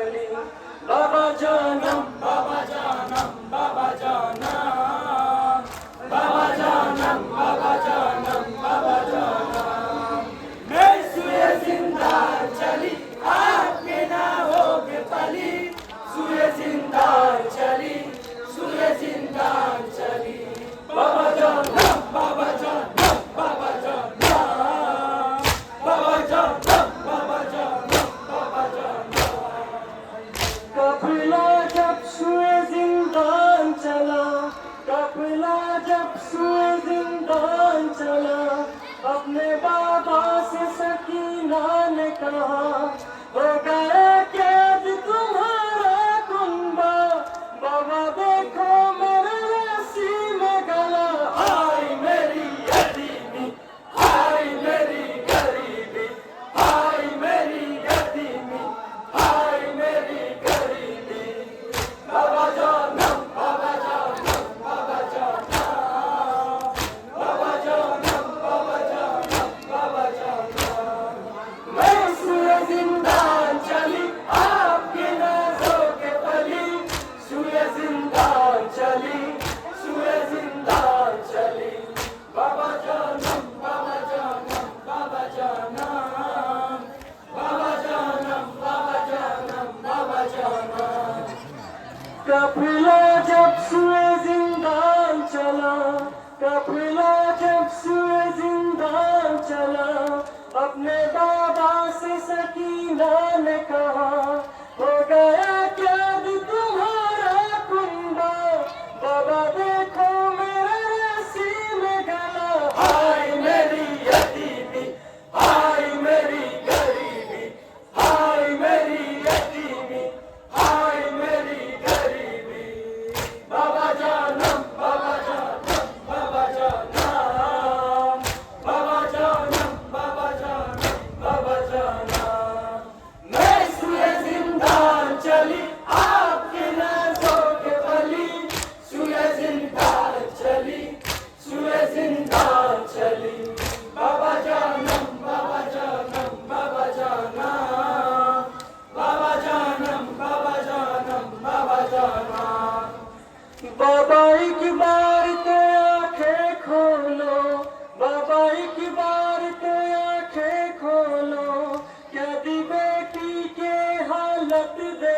चली। बाबा जानम बाबा जानम बाबा जानम बाबा जानम बाबा जानम बाबा जानम। मैं सुए जिंदा चली आपके ना होगे पली। सुए जिंदा चली सुए जिंदा चली। बाबा जानम बाबा जानम बाबा जानम बाबा जानम बाबा जानम बाबा जानम। काफिला जब सुए जिंदान चला, काफिला जब सुए जिंदान चला, अपने बाबा से सकीना ने कहा, हो गया कैद तुम्हारा कुंबा। बाबा देखो मेरे रस्सी में गला। हाय मेरी यतीमी, हाय मेरी गरीबी, हाय मेरी यतीमी, हाय मेरी गरीबी। बाबा जानम बाबा जानम बाबा जानम बाबा जानम बाबा जानम बाबा जानम। मैं सुए जिंदान चली आपकी नाज़ों के पली। सुए जिंदान चली सुए जिंदान चली। बाबा जानम बाबा जानम बाबा जानम बाबा जानम बाबा जानम बाबा जानम। काफिला जब सुए जिंदान चला, काफिला जब सुए जिंदान चला, अपने बाबा से सकीना ने कहा, हो गया कैद तुम्हारा कुंबा। बाबा देखो मेरे रस्सी में गला। हाय मेरी यतीमी, हाय मेरी गरीबी, हाय मेरी यतीमी, हाय मेरी गरीबी। बाबा जानम बाबा जानम बाबा जानम बाबा जानम बाबा जानम बाबा जानम। मैं सुए जिंदान चली आपके नाज़ों के पली। सुए जिंदान चली सुए जिंदान चली। बाबा जानम बाबा जानम बाबा जानम बाबा जानम बाबा जानम बाबा जानम। बाबा एक बार तो आंखें खोलो, बाबा एक बार तो आंखें खोलो, क्या दी बेटी के हालत दे